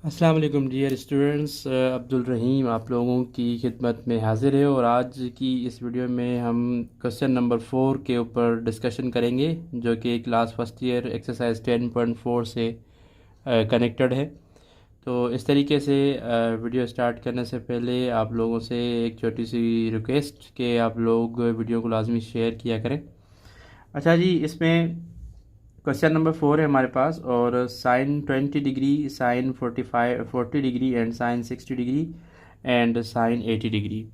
अस्सलाम वालेकुम dear students, Abdul रहीम आप लोगों की खिदमत में हाज़िर है। और आज की इस वीडियो में हम क्वेश्चन नंबर 4 के ऊपर डिस्कशन करेंगे, जो कि क्लास फर्स्ट ईयर एक्सरसाइज 10.4 से कनेक्टेड है। तो इस तरीके से वीडियो स्टार्ट करने से पहले आप लोगों से एक छोटी सी रिक्वेस्ट कि आप लोग वीडियो को लाजमी शेयर किया करें। अच्छा जी, इसमें क्वेश्चन नंबर 4 है हमारे पास, और sine 20 degree, sine 40 degree and sine 60 degree and sine 80 degree.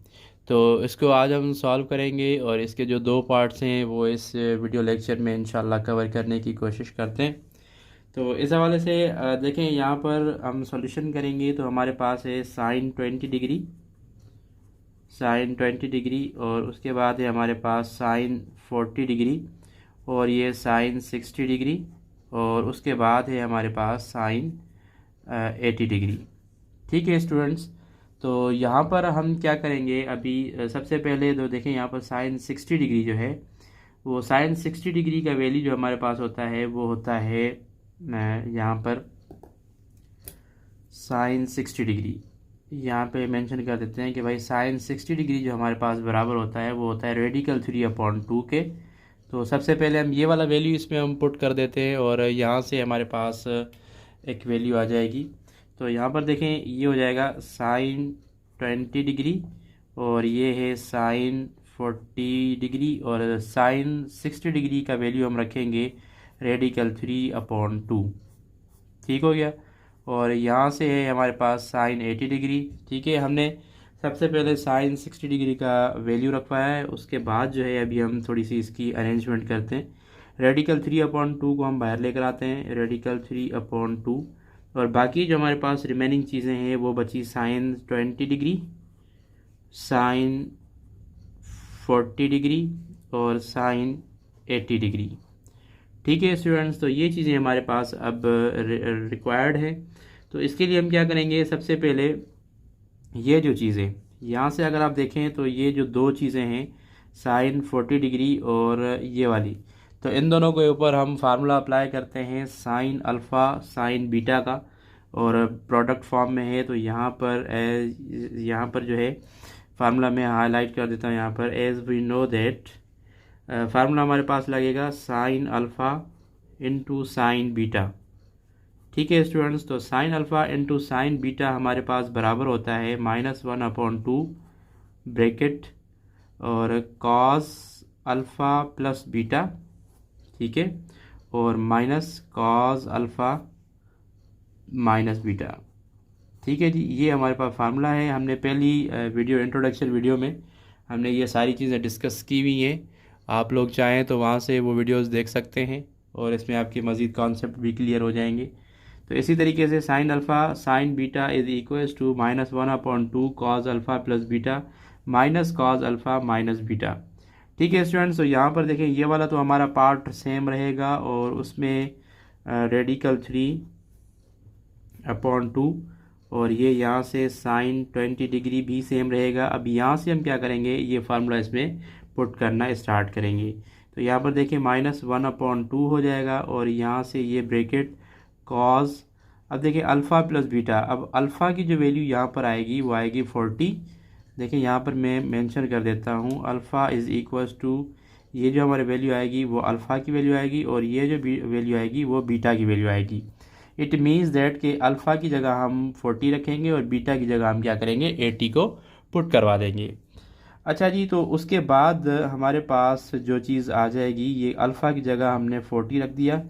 तो इसको आज हम सॉल्व करेंगे और इसके जो दो पार्ट्स हैं वो इस वीडियो लेक्चर में इंशाल्लाह कवर करने की कोशिश करते हैं। तो इस हवाले से देखें, यहाँ पर हम सॉल्यूशन करेंगे तो हमारे पास है साइन 20 डिग्री, साइन 20 डिग्री, और उसके बाद है हमारे पास साइन 40 डिग्री, और ये साइन 60 डिग्री, और उसके बाद है हमारे पास साइन 80 डिग्री। ठीक है स्टूडेंट्स, तो यहाँ पर हम क्या करेंगे अभी, सबसे पहले तो देखें यहाँ पर साइन 60 डिग्री जो है, वो साइन 60 डिग्री का वैल्यू जो हमारे पास होता है वो होता है यहाँ पर साइन 60 डिग्री। यहाँ पे मेंशन कर देते हैं कि भाई साइन 60 डिग्री जो हमारे पास बराबर होता है वो होता है रेडिकल 3/2 के। तो सबसे पहले हम ये वाला वैल्यू इसमें हम पुट कर देते हैं और यहाँ से हमारे पास एक वैल्यू आ जाएगी। तो यहाँ पर देखें, ये हो जाएगा साइन 20 डिग्री, और ये है साइन 40 डिग्री, और साइन 60 डिग्री का वैल्यू हम रखेंगे रेडिकल 3/2। ठीक हो गया। और यहाँ से है हमारे पास साइन 80 डिग्री। ठीक है, हमने सबसे पहले साइन 60 डिग्री का वैल्यू रखवाया है, उसके बाद जो है अभी हम थोड़ी सी इसकी अरेंजमेंट करते हैं। रेडिकल 3/2 को हम बाहर लेकर आते हैं, रेडिकल 3/2, और बाकी जो हमारे पास रिमेनिंग चीज़ें हैं वो बची साइन 20 डिग्री, साइन 40 डिग्री, और साइन 80 डिग्री। ठीक है स्टूडेंट्स, तो ये चीज़ें हमारे पास अब रिक्वायर्ड है। तो इसके लिए हम क्या करेंगे, सबसे पहले ये जो चीज़ें यहाँ से अगर आप देखें तो ये जो दो चीज़ें हैं साइन 40 डिग्री और ये वाली, तो इन दोनों के ऊपर हम फार्मूला अप्लाई करते हैं साइन अल्फ़ा साइन बीटा का, और प्रोडक्ट फॉर्म में है। तो यहाँ पर जो है फार्मूला में हाईलाइट कर देता हूँ, यहाँ पर as we know that formula हमारे पास लगेगा sine alpha into sine beta. ठीक है स्टूडेंट्स, तो sine alpha into sine beta हमारे पास बराबर होता है -1/2 ब्रैकेट और कॉस अल्फ़ा प्लस बीटा। ठीक है, और minus cos alpha minus beta. ठीक है जी, ये हमारे पास फार्मूला है। हमने पहली वीडियो इंट्रोडक्शन वीडियो में हमने ये सारी चीज़ें डिस्कस की हुई हैं। आप लोग चाहें तो वहाँ से वो वीडियोस देख सकते हैं और इसमें आपके मज़ीद कॉन्सेप्ट भी क्लियर हो जाएंगे। तो इसी तरीके से sine alpha sine beta is equals to -1/2 cos alpha plus beta minus cos alpha minus beta. ठीक है स्टूडेंट्स, तो यहाँ पर देखें ये वाला तो हमारा पार्ट सेम रहेगा, और उसमें रेडिकल 3/2, और ये यहाँ से साइन 20 डिग्री भी सेम रहेगा। अब यहाँ से हम क्या करेंगे, ये फार्मूला इसमें पुट करना स्टार्ट करेंगे। तो यहाँ पर देखिए -1/2 हो जाएगा, और यहाँ से ये ब्रैकेट कॉस, अब देखिए अल्फ़ा प्लस बीटा, अब अल्फ़ा की जो वैल्यू यहाँ पर आएगी वो आएगी 40। देखिए यहाँ पर मैं मेंशन कर देता हूँ, अल्फ़ा इज़ इक्वल्स टू, ये जो हमारी वैल्यू आएगी वो अल्फ़ा की वैल्यू आएगी, और ये जो वैल्यू आएगी वो बीटा की वैल्यू आएगी। इट मीन्स दैट कि अल्फ़ा की जगह हम 40 रखेंगे और बीटा की जगह हम क्या करेंगे 80 को पुट करवा देंगे। अच्छा जी, तो उसके बाद हमारे पास जो चीज़ आ जाएगी, ये अल्फ़ा की जगह हमने 40 रख दिया,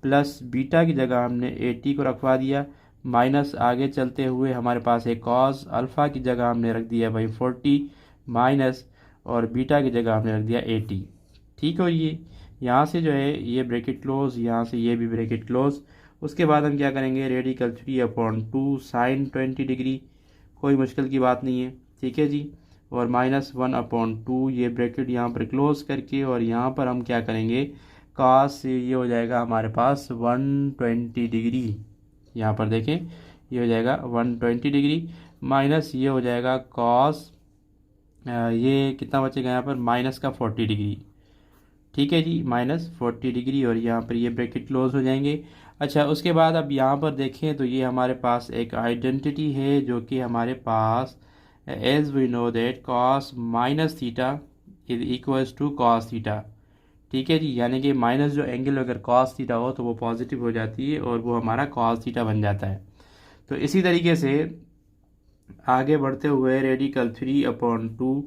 प्लस बीटा की जगह हमने 80 को रखवा दिया, माइनस आगे चलते हुए हमारे पास एक कॉस, अल्फ़ा की जगह हमने रख दिया भाई 40 माइनस, और बीटा की जगह हमने रख दिया 80। ठीक हो, ये यहाँ से जो है ये ब्रैकेट क्लोज, यहाँ से ये भी ब्रैकेट क्लोज। उसके बाद हम क्या करेंगे, रेडिकल 3/2 साइन 20 डिग्री, कोई मुश्किल की बात नहीं है। ठीक है जी, और -1/2 ये ब्रैकेट यहाँ पर क्लोज करके, और यहाँ पर हम क्या करेंगे, कास ये हो जाएगा हमारे पास 120 डिग्री। यहाँ पर देखें ये हो जाएगा 120 डिग्री, माइनस ये हो जाएगा कॉस, ये कितना बचेगा यहाँ पर माइनस का 40 डिग्री। ठीक है जी, -40 डिग्री, और यहाँ पर ये ब्रैकेट क्लोज हो जाएंगे। अच्छा, उसके बाद अब यहाँ पर देखें तो ये हमारे पास एक आइडेंटिटी है जो कि हमारे पास as we know that cos minus theta is equals to cos theta. ठीक है जी, यानी कि माइनस जो एंगल अगर कॉस थीटा हो तो वो पॉजिटिव हो जाती है और वो हमारा कॉस थीटा बन जाता है। तो इसी तरीके से आगे बढ़ते हुए रेडिकल 3/2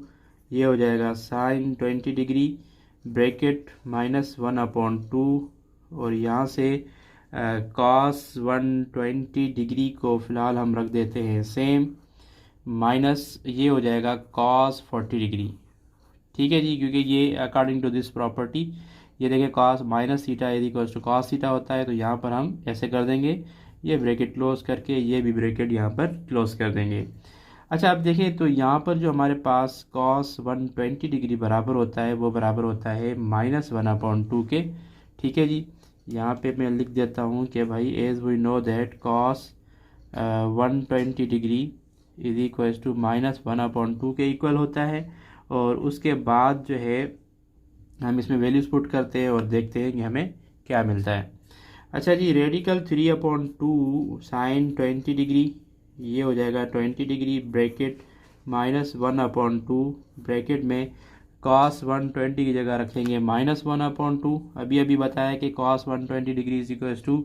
ये हो जाएगा साइन 20 डिग्री ब्रैकेट -1/2 और यहाँ से कॉस 120 डिग्री को फ़िलहाल हम रख देते हैं सेम, माइनस ये हो जाएगा कॉस 40 डिग्री। ठीक है जी, क्योंकि ये अकॉर्डिंग टू दिस प्रॉपर्टी ये देखें cos minus theta is equals to cos theta होता है, तो यहाँ पर हम ऐसे कर देंगे, ये ब्रैकेट क्लोज करके ये भी ब्रैकेट यहाँ पर क्लोज कर देंगे। अच्छा, अब देखें तो यहाँ पर जो हमारे पास कॉस 120 डिग्री बराबर होता है वो बराबर होता है -1/2 के। ठीक है जी, यहाँ पे मैं लिख देता हूँ कि भाई as we know that cos 120 degree is equal to -1/2 के इक्वल होता है। और उसके बाद जो है हम इसमें वैल्यूज़ पुट करते हैं और देखते हैं कि हमें क्या मिलता है। अच्छा जी, रेडिकल 3/2 साइन 20 डिग्री ये हो जाएगा 20 डिग्री ब्रैकेट -1/2 ब्रैकेट में कॉस 120 की जगह रखेंगे -1/2। अभी अभी बताया कि cos 120 degree is equal to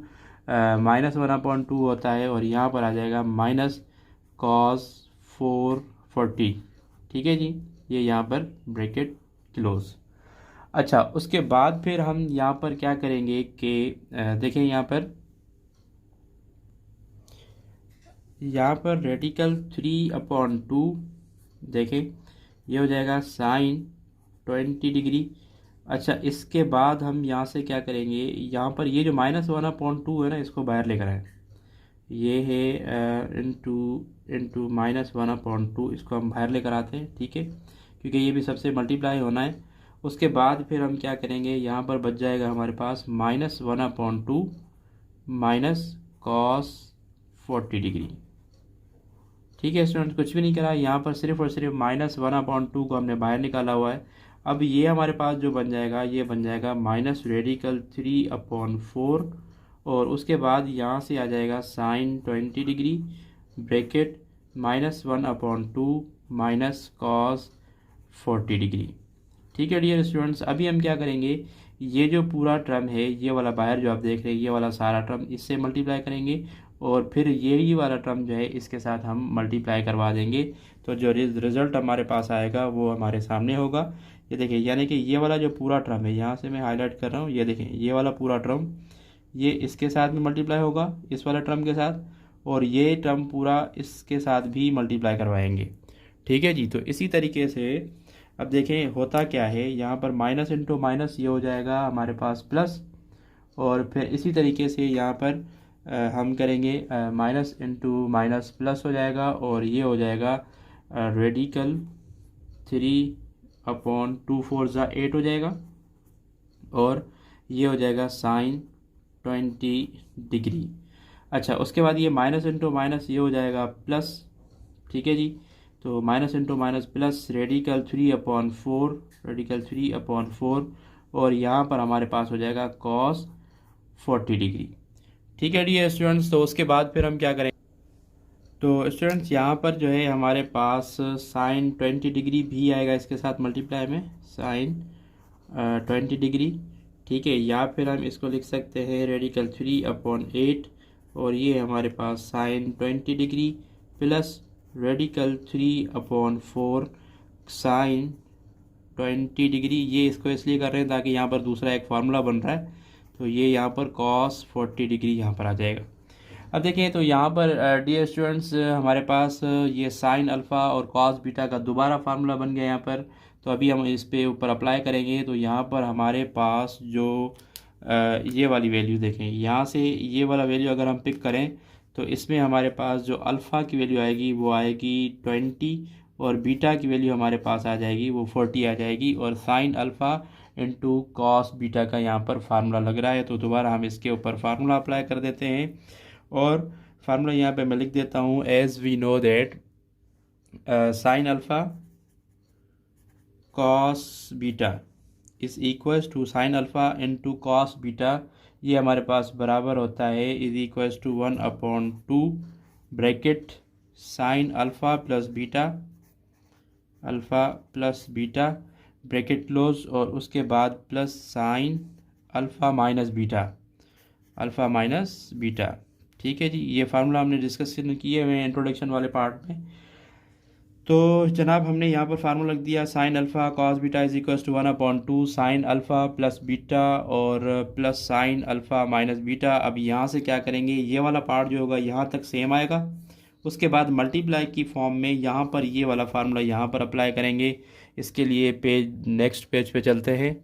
-1/2 होता है और यहाँ पर आ जाएगा माइनस कॉस 440। ठीक है जी, ये यहाँ पर ब्रैकेट क्लोज। अच्छा, उसके बाद फिर हम यहाँ पर क्या करेंगे कि देखें यहाँ पर रेडिकल 3/2 देखें ये हो जाएगा साइन 20 डिग्री। अच्छा, इसके बाद हम यहाँ से क्या करेंगे, यहाँ पर ये जो -1/2 है ना इसको बाहर लेकर आए, ये है इंटू इंटू -1/2 इसको हम बाहर लेकर आते हैं। ठीक है, क्योंकि ये भी सबसे मल्टीप्लाई होना है। उसके बाद फिर हम क्या करेंगे, यहाँ पर बच जाएगा हमारे पास -1/2 माइनस कॉस 40 डिग्री। ठीक है स्टूडेंट, कुछ भी नहीं करा, यहाँ पर सिर्फ और सिर्फ -1/2 को हमने बाहर निकाला हुआ है। अब ये हमारे पास जो बन जाएगा ये बन जाएगा माइनस रेडिकल 3/4 और उसके बाद यहाँ से आ जाएगा sine 20 degree bracket -1/2 minus cos 40 degree. ठीक है डियर स्टूडेंट्स, अभी हम क्या करेंगे, ये जो पूरा टर्म है ये वाला बाहर जो आप देख रहे हैं ये वाला सारा टर्म इससे मल्टीप्लाई करेंगे और फिर यही वाला टर्म जो है इसके साथ हम मल्टीप्लाई करवा देंगे। तो जो रिज़ल्ट हमारे पास आएगा वो हमारे सामने होगा। ये देखिए, यानी कि ये वाला जो पूरा टर्म है यहाँ से मैं हाईलाइट कर रहा हूँ, ये देखें ये वाला पूरा टर्म ये इसके साथ में मल्टीप्लाई होगा इस वाला टर्म के साथ, और ये टर्म पूरा इसके साथ भी मल्टीप्लाई करवाएंगे। ठीक है जी, तो इसी तरीके से अब देखें होता क्या है, यहाँ पर माइनस इंटू माइनस ये हो जाएगा हमारे पास प्लस, और फिर इसी तरीके से यहाँ पर हम करेंगे माइनस इंटू माइनस प्लस हो जाएगा और ये हो जाएगा रेडिकल 3/2 4 ज़ा 8 हो जाएगा और ये हो जाएगा साइन 20 डिग्री। अच्छा, उसके बाद ये माइनस इंटू माइनस ये हो जाएगा प्लस। ठीक है जी, तो minus into minus plus radical 3/4 और यहाँ पर हमारे पास हो जाएगा कॉस 40 डिग्री। ठीक है डियर स्टूडेंट्स, तो उसके बाद फिर हम क्या करें, तो स्टूडेंट्स यहाँ पर जो है हमारे पास साइन 20 डिग्री भी आएगा इसके साथ मल्टीप्लाई में साइन 20 डिग्री। ठीक है, या फिर हम इसको लिख सकते हैं रेडिकल 3/8 और ये हमारे पास sine 20 degree plus radical 3/4 sine 20 degree. ये इसको इसलिए कर रहे हैं ताकि यहाँ पर दूसरा एक फार्मूला बन रहा है, तो ये यहाँ पर कॉस 40 डिग्री यहाँ पर आ जाएगा। अब देखें तो यहाँ पर डियर स्टूडेंट्स हमारे पास ये साइन अल्फ़ा और कॉस बीटा का दोबारा फार्मूला बन गया यहाँ पर। तो अभी हम इस पे ऊपर अप्लाई करेंगे, तो यहाँ पर हमारे पास जो ये वाली वैल्यू देखें, यहाँ से ये वाला वैल्यू अगर हम पिक करें तो इसमें हमारे पास जो अल्फ़ा की वैल्यू आएगी वो आएगी 20 और बीटा की वैल्यू हमारे पास आ जाएगी वो 40 आ जाएगी, और sign alpha into cos beta का यहाँ पर फार्मूला लग रहा है। तो दोबारा हम इसके ऊपर फार्मूला अप्लाई कर देते हैं और फार्मूला यहाँ पे मैं लिख देता हूँ as we know that sine alpha cos beta is equals to sine alpha into cos beta, ये हमारे पास बराबर होता है is equals to 1/2 bracket sine alpha plus beta bracket close, और उसके बाद plus sine alpha minus beta. ठीक है जी, ये फार्मूला हमने डिस्कशन किए हुए हैं इंट्रोडक्शन वाले पार्ट में। तो जनाब हमने यहाँ पर फार्मूला लिख दिया, sine alpha cos beta is equal to 1/2 sine alpha plus beta और plus sine alpha minus beta. अब यहाँ से क्या करेंगे, ये वाला पार्ट जो होगा यहाँ तक सेम आएगा, उसके बाद मल्टीप्लाई की फॉर्म में यहाँ पर ये वाला फार्मूला यहाँ पर अप्लाई करेंगे। इसके लिए नेक्स्ट पेज पे चलते हैं।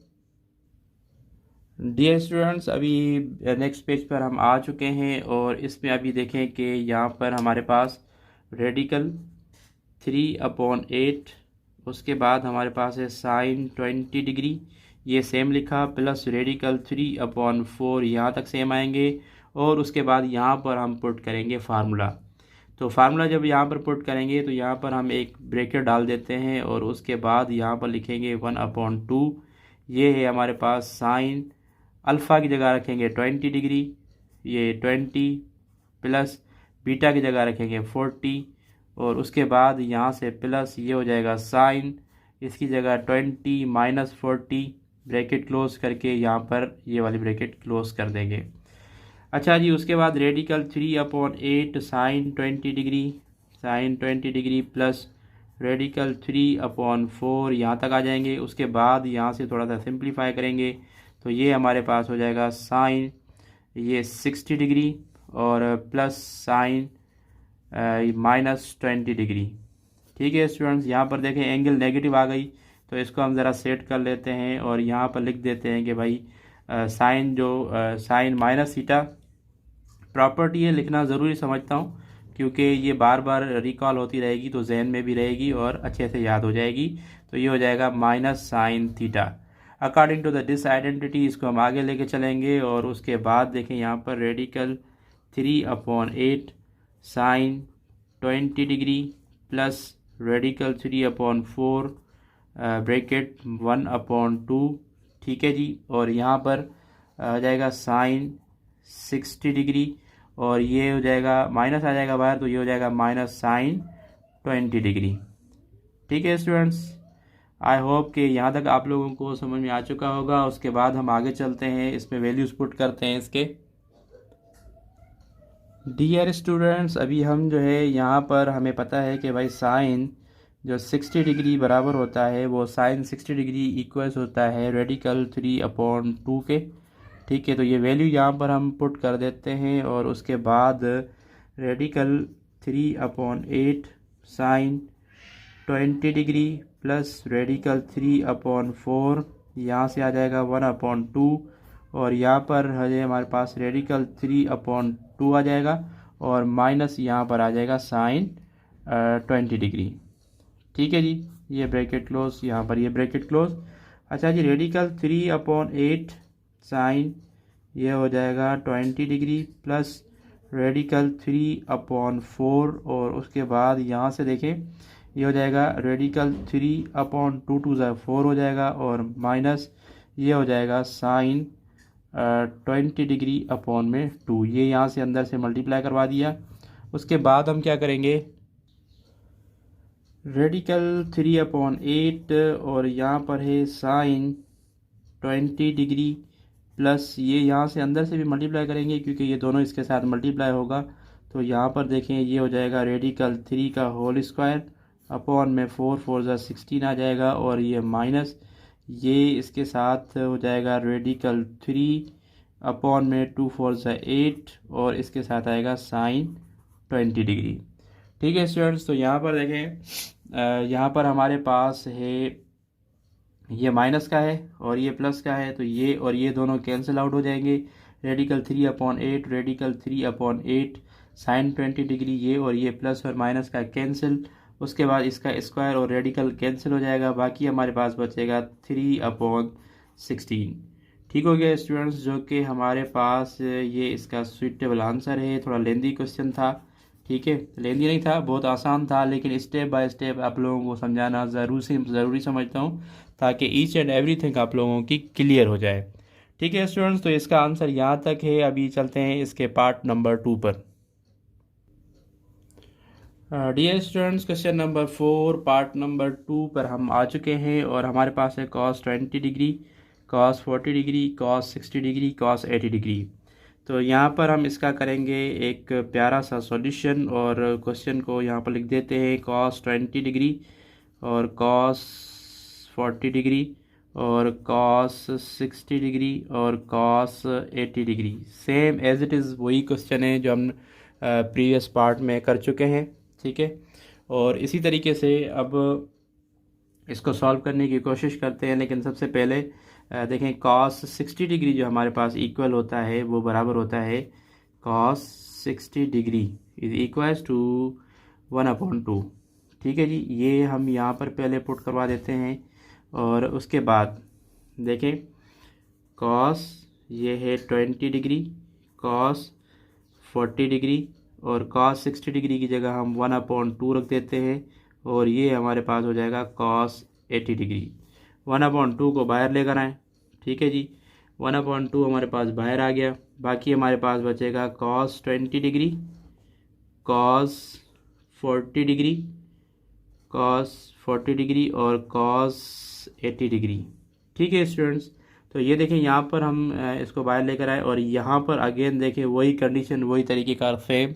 डियर स्टूडेंट्स, अभी नेक्स्ट पेज पर हम आ चुके हैं और इसमें अभी देखें कि यहाँ पर हमारे पास रेडिकल 3/8, उसके बाद हमारे पास है साइन 20 डिग्री, ये सेम लिखा, प्लस रेडिकल 3/4, यहाँ तक सेम आएंगे। और उसके बाद यहाँ पर हम पुट करेंगे फार्मूला। तो फार्मूला जब यहाँ पर पुट करेंगे तो यहाँ पर हम एक ब्रैकेट डाल देते हैं और उसके बाद यहाँ पर लिखेंगे 1/2, ये है हमारे पास साइन अल्फ़ा की जगह रखेंगे 20 डिग्री, ये 20 प्लस बीटा की जगह रखेंगे 40, और उसके बाद यहाँ से प्लस ये हो जाएगा साइन, इसकी जगह 20 माइनस 40 ब्रैकेट क्लोज करके यहाँ पर ये वाली ब्रैकेट क्लोज कर देंगे। अच्छा जी, उसके बाद radical 3/8 sine 20 degree plus radical 3/4 यहाँ तक आ जाएंगे। उसके बाद यहाँ से थोड़ा सा सिंप्लीफाई करेंगे तो ये हमारे पास हो जाएगा साइन ये 60 डिग्री और प्लस साइन -20 डिग्री। ठीक है स्टूडेंट्स, यहाँ पर देखें एंगल नेगेटिव आ गई, तो इसको हम ज़रा सेट कर लेते हैं और यहाँ पर लिख देते हैं कि भाई sine sine minus theta property है, लिखना ज़रूरी समझता हूँ क्योंकि ये बार बार रिकॉल होती रहेगी तो जहन में भी रहेगी और अच्छे से याद हो जाएगी। तो ये हो जाएगा minus sine theta according to the this identity. इसको हम आगे लेके चलेंगे और उसके बाद देखें यहाँ पर radical 3/8 sine 20 degree plus radical 3/4 bracket 1/2। ठीक है जी, और यहाँ पर आ जाएगा साइन 60 डिग्री और ये हो जाएगा माइनस आ जाएगा बाहर, तो ये हो जाएगा माइनस साइन 20 डिग्री। ठीक है स्टूडेंट्स, आई होप कि यहाँ तक आप लोगों को समझ में आ चुका होगा। उसके बाद हम आगे चलते हैं, इसमें वैल्यूज़ पुट करते हैं इसके। डियर स्टूडेंट्स, अभी हम जो है यहाँ पर हमें पता है कि भाई साइन जो 60 डिग्री बराबर होता है वो साइन 60 डिग्री इक्वल्स होता है रेडिकल 3/2 के। ठीक है, तो ये वैल्यू यहाँ पर हम पुट कर देते हैं और उसके बाद radical 3/8 sine 20 degree plus radical 3/4 यहाँ से आ जाएगा 1/2 और यहाँ पर है हमारे पास रेडिकल 3/2 आ जाएगा और माइनस यहाँ पर आ जाएगा साइन 20 डिग्री। ठीक है जी, ये ब्रैकेट क्लोज, यहाँ पर ये ब्रैकेट क्लोज। अच्छा जी, रेडिकल 3/8 साइन ये हो जाएगा 20 डिग्री प्लस रेडिकल 3/4 और उसके बाद यहाँ से देखें ये हो जाएगा रेडिकल 3/2 टू 4 हो जाएगा और माइनस ये हो जाएगा साइन 20 डिग्री अपॉन में 2, ये यहाँ से अंदर से मल्टीप्लाई करवा दिया। उसके बाद हम क्या करेंगे, रेडिकल 3/8 और यहाँ पर है साइन 20 डिग्री प्लस ये यहाँ से अंदर से भी मल्टीप्लाई करेंगे क्योंकि ये दोनों इसके साथ मल्टीप्लाई होगा। तो यहाँ पर देखें ये हो जाएगा रेडिकल 3 का होल स्क्वायर अपॉन में 4 4 16 आ जाएगा और ये माइनस ये इसके साथ हो जाएगा रेडिकल 3 अपॉन में 2 4 8 और इसके साथ आएगा साइन 20 डिग्री। ठीक है स्टूडेंट्स, तो यहाँ पर देखें यहाँ पर हमारे पास है ये माइनस का है और ये प्लस का है, तो ये और ये दोनों कैंसिल आउट हो जाएंगे। रेडिकल 3/8 रेडिकल 3/8 साइन 20 डिग्री, ये और ये प्लस और माइनस का कैंसिल। उसके बाद इसका स्क्वायर और रेडिकल कैंसिल हो जाएगा, बाकी हमारे पास बचेगा 3/16। ठीक हो गया स्टूडेंट्स, जो कि हमारे पास ये इसका सुइटेबल आंसर है। थोड़ा लेंदी क्वेश्चन था, ठीक है, लेंदी नहीं था, बहुत आसान था, लेकिन स्टेप बाय स्टेप आप लोगों को समझाना ज़रूरी समझता हूँ, ताकि ईच एंड एवरीथिंग आप लोगों की क्लियर हो जाए। ठीक है स्टूडेंट्स, तो इसका आंसर यहाँ तक है। अभी चलते हैं इसके पार्ट नंबर 2 पर। Dear students, question number 4 part number 2 पर हम आ चुके हैं और हमारे पास है cos 20 degree, cos 40 degree, cos 60 degree, cos 80 degree. तो यहाँ पर हम इसका करेंगे एक प्यारा सा सॉल्यूशन और क्वेश्चन को यहाँ पर लिख देते हैं cos 20 डिग्री और cos 40 डिग्री और cos 60 डिग्री और cos 80 degree. Same as it is वही क्वेश्चन है जो हम प्रीवियस पार्ट में कर चुके हैं। ठीक है, और इसी तरीके से अब इसको सॉल्व करने की कोशिश करते हैं, लेकिन सबसे पहले देखें cos 60 डिग्री जो हमारे पास इक्वल होता है वो बराबर होता है cos 60 degree is equals to 1/2। ठीक है जी, ये हम यहाँ पर पहले पुट करवा देते हैं और उसके बाद देखें cos ये है 20 डिग्री, cos 40 डिग्री और cos 60 डिग्री की जगह हम 1/2 रख देते हैं और ये हमारे पास हो जाएगा cos 80 डिग्री। 1/2 को बाहर लेकर आएँ। ठीक है जी, 1/2 हमारे पास बाहर आ गया। बाकी हमारे पास बचेगा cos 20 degree, cos 40 degree, cos 40 degree और cos 80 डिग्री। ठीक है स्टूडेंट्स, तो ये देखें यहाँ पर हम इसको बाहर लेकर आए और यहाँ पर अगेन देखें वही कंडीशन, वही तरीके का सेम।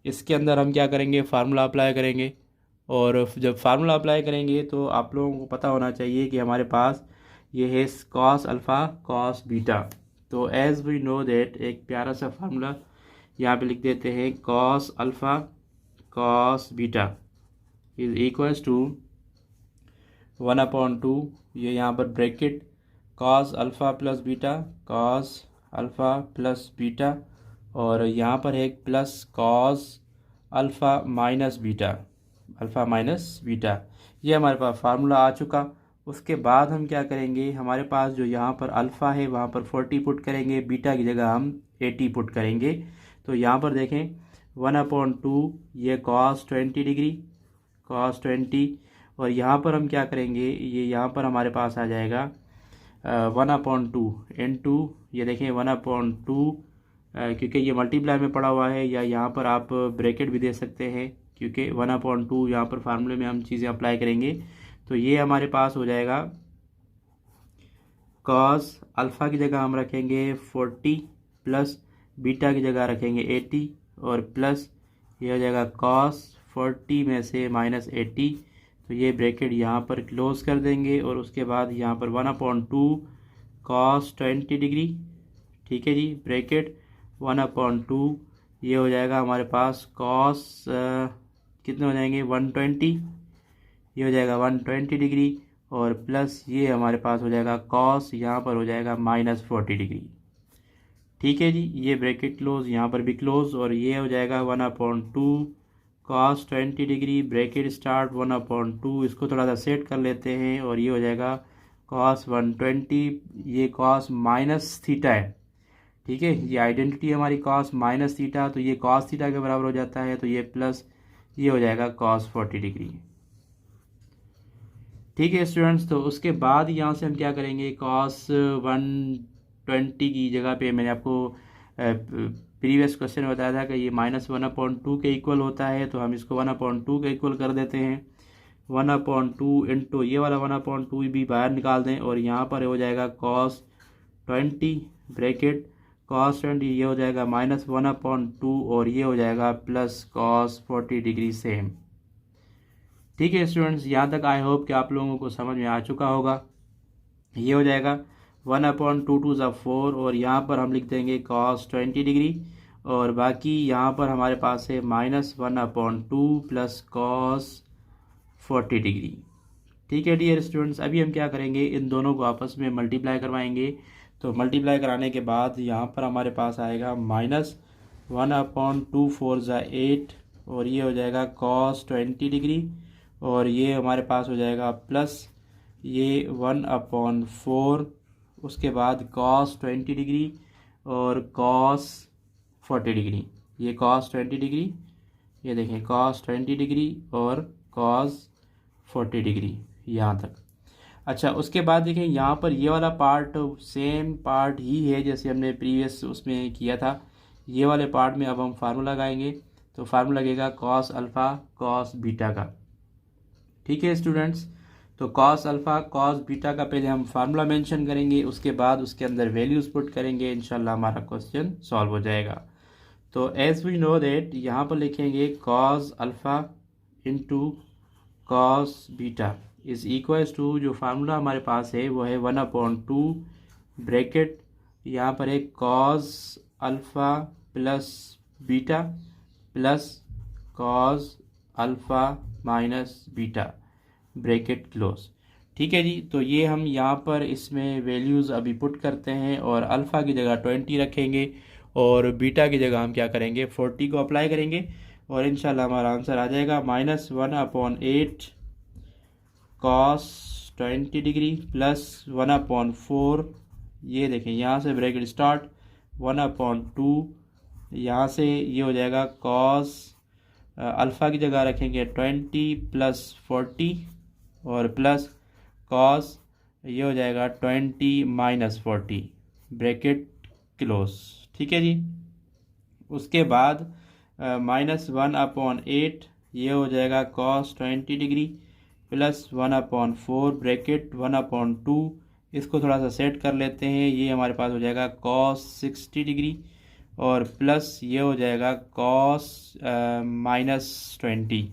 इसके अंदर हम क्या करेंगे, फार्मूला अप्लाई करेंगे और जब फार्मूला अप्लाई करेंगे तो आप लोगों को पता होना चाहिए कि हमारे पास ये है cos अल्फ़ा cos बीटा। तो एज़ वी नो दैट एक प्यारा सा फार्मूला यहाँ पे लिख देते हैं cos alpha cos beta is equals to 1/2, ये यहाँ पर bracket cos alpha plus beta, cos alpha plus beta और यहाँ पर है plus cos alpha minus beta, alpha minus beta. ये हमारे पास फार्मूला आ चुका। उसके बाद हम क्या करेंगे, हमारे पास जो यहाँ पर अल्फ़ा है वहाँ पर 40 पुट करेंगे, बीटा की जगह हम 80 पुट करेंगे। तो यहाँ पर देखें 1/2 ये cos 20 डिग्री, cos 20 और यहाँ पर हम क्या करेंगे, ये यहाँ पर हमारे पास आ जाएगा 1/2 इंटू ये देखें 1/2 क्योंकि ये मल्टीप्लाई में पड़ा हुआ है, या यहाँ पर आप ब्रैकेट भी दे सकते हैं क्योंकि 1/2 यहाँ पर फार्मूले में हम चीज़ें अप्लाई करेंगे। तो ये हमारे पास हो जाएगा cos अल्फ़ा की जगह हम रखेंगे 40 प्लस बीटा की जगह रखेंगे 80 और प्लस ये हो जाएगा cos 40 में से माइनस 80। तो ये ब्रैकेट यहाँ पर क्लोज कर देंगे और उसके बाद यहाँ पर 1/2 cos 20 डिग्री। ठीक है जी, ब्रैकेट 1/2 ये हो जाएगा हमारे पास cos कितने हो जाएंगे 120, ये हो जाएगा 120 डिग्री और प्लस ये हमारे पास हो जाएगा cos यहाँ पर हो जाएगा माइनस 40 डिग्री। ठीक है जी, ये ब्रैकेट क्लोज, यहाँ पर भी क्लोज और ये हो जाएगा 1/2 cos 20 डिग्री ब्रैकेट स्टार्ट 1/2। इसको थोड़ा सा सेट कर लेते हैं और ये हो जाएगा cos 120, ये cos माइनस थीटा है। ठीक है, ये आइडेंटिटी हमारी cos माइनस थीटा, तो ये cos थीटा के बराबर हो जाता है, तो ये प्लस ये हो जाएगा cos 40 डिग्री। ठीक है स्टूडेंट्स, तो उसके बाद यहाँ से हम क्या करेंगे, cos 120 की जगह पे मैंने आपको प्रीवियस क्वेश्चन में बताया था कि ये -1/2 के इक्वल होता है, तो हम इसको 1/2 के इक्वल कर देते हैं। 1/2 इंटू ये वाला 1/2 भी बाहर निकाल दें और यहाँ पर हो जाएगा cos 20 ब्रैकेट cos 20 ये हो जाएगा -1/2 और ये हो जाएगा प्लस cos 40 डिग्री सेम। ठीक है स्टूडेंट्स, यहाँ तक आई होप कि आप लोगों को समझ में आ चुका होगा। ये हो जाएगा 1/2 2 ज़ा 4 और यहाँ पर हम लिख देंगे cos 20 डिग्री और बाकी यहाँ पर हमारे पास है -1/2 प्लस cos 40 डिग्री। ठीक है डियर स्टूडेंट्स, अभी हम क्या करेंगे, इन दोनों को आपस में मल्टीप्लाई करवाएंगे। तो मल्टीप्लाई कराने के बाद यहाँ पर हमारे पास आएगा -1/2 4 ज़ा 8 और ये हो जाएगा cos 20 डिग्री और ये हमारे पास हो जाएगा प्लस ये 1/4 उसके बाद cos 20 डिग्री और cos 40 डिग्री, ये cos 20 डिग्री ये देखें cos 20 डिग्री और cos 40 डिग्री यहाँ तक। अच्छा, उसके बाद देखें यहाँ पर ये वाला पार्ट सेम पार्ट ही है जैसे हमने प्रीवियस उसमें किया था। ये वाले पार्ट में अब हम फार्मूला लगाएंगे, तो फार्मूला लगेगा cos अल्फ़ा cos बीटा का। ठीक है स्टूडेंट्स, तो cos अल्फ़ा cos बीटा का पहले हम फार्मूला मेंशन करेंगे, उसके बाद उसके अंदर वैल्यूज़ पुट करेंगे, इंशाल्लाह हमारा क्वेश्चन सॉल्व हो जाएगा। तो एज़ वी नो दैट यहाँ पर लिखेंगे cos alpha into cos beta is equals to, जो फार्मूला हमारे पास है वो है 1/2 ब्रैकेट, यहाँ पर है cos alpha plus beta plus cos alpha minus beta bracket close. ठीक है जी, तो ये हम यहाँ पर इसमें वैल्यूज़ अभी पुट करते हैं और अल्फ़ा की जगह 20 रखेंगे और बीटा की जगह हम क्या करेंगे 40 को अप्लाई करेंगे और इंशाल्लाह हमारा आंसर आ जाएगा -1/8 cos 20 डिग्री प्लस 1/4, ये देखें यहाँ से ब्रैकेट स्टार्ट 1/2, यहाँ से ये हो जाएगा cos अल्फ़ा की जगह रखेंगे 20 प्लस 40 और प्लस cos ये हो जाएगा 20 माइनस 40 ब्रैकेट क्लोज। ठीक है जी, उसके बाद -1/8 ये हो जाएगा cos 20 डिग्री प्लस 1/4 ब्रैकेट 1/2, इसको थोड़ा सा सेट कर लेते हैं, ये हमारे पास हो जाएगा cos 60 डिग्री और प्लस ये हो जाएगा cos -20।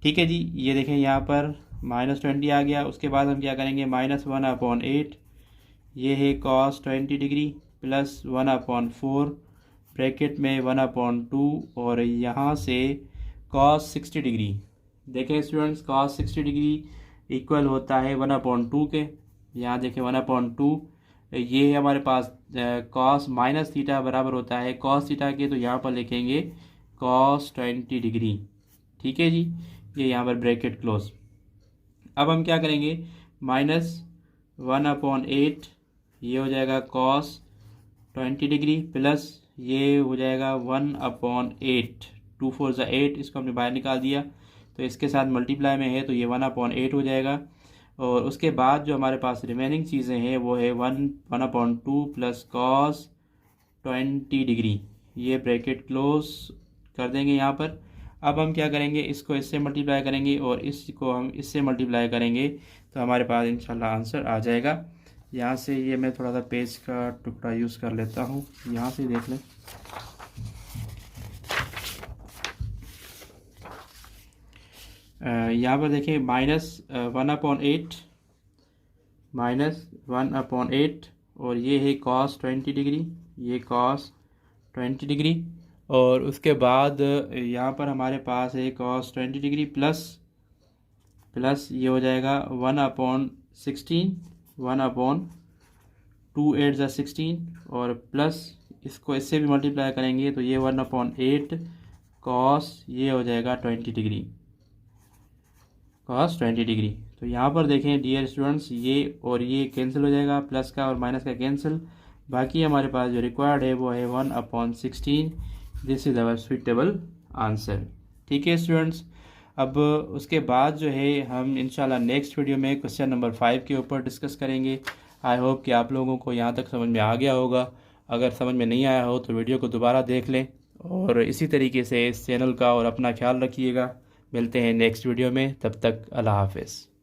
ठीक है जी, ये देखें यहाँ पर -20 आ गया। उसके बाद हम क्या करेंगे -1/8 ये है cos 20 डिग्री प्लस 1/4 ब्रैकेट में 1/2 और यहाँ से cos 60 डिग्री। देखें स्टूडेंट्स, cos 60 डिग्री इक्वल होता है 1/2 के, यहाँ देखें 1/2 ये है हमारे पास cos माइनस थीटा बराबर होता है cos थीटा के, तो यहाँ पर लिखेंगे cos 20 डिग्री। ठीक है जी, ये यहाँ पर ब्रैकेट क्लोज। अब हम क्या करेंगे -1/8 ये हो जाएगा cos 20 डिग्री प्लस ये हो जाएगा 1/8, 2 4 ज़ा 8, इसको हमने बाहर निकाल दिया तो इसके साथ मल्टीप्लाई में है तो ये 1/8 हो जाएगा। और उसके बाद जो हमारे पास रिमेनिंग चीज़ें हैं वो है 1/2 प्लस cos 20 डिग्री, ये ब्रैकेट क्लोज कर देंगे यहाँ पर। अब हम क्या करेंगे, इसको इससे मल्टीप्लाई करेंगे और इसको हम इससे मल्टीप्लाई करेंगे तो हमारे पास इंशाल्लाह आंसर आ जाएगा। यहाँ से ये मैं थोड़ा सा पेज का टुकड़ा यूज़ कर लेता हूँ, यहाँ से देख लें। यहाँ पर देखिए -1/8 और ये है cos 20 डिग्री, ये cos 20 डिग्री और उसके बाद यहाँ पर हमारे पास है cos 20 डिग्री प्लस ये हो जाएगा 1/16, 1/2 8 ज़ा 16 और प्लस इसको इससे भी मल्टीप्लाई करेंगे तो ये 1/8 cos ये हो जाएगा 20 डिग्री, cos 20 डिग्री। तो यहाँ पर देखें डियर स्टूडेंट्स, ये और ये कैंसिल हो जाएगा, प्लस का और माइनस का कैंसिल, बाकी हमारे पास जो रिक्वायर्ड है वो है 1/16। This is our suitable answer. ठीक है स्टूडेंट्स, अब उसके बाद जो है हम इंशाल्लाह नेक्स्ट वीडियो में क्वेश्चन नंबर 5 के ऊपर डिस्कस करेंगे। आई होप कि आप लोगों को यहाँ तक समझ में आ गया होगा। अगर समझ में नहीं आया हो तो वीडियो को दोबारा देख लें और इसी तरीके से इस चैनल का और अपना ख्याल रखिएगा। मिलते हैं नेक्स्ट वीडियो में, तब तक अल्लाह हाफ़िज़।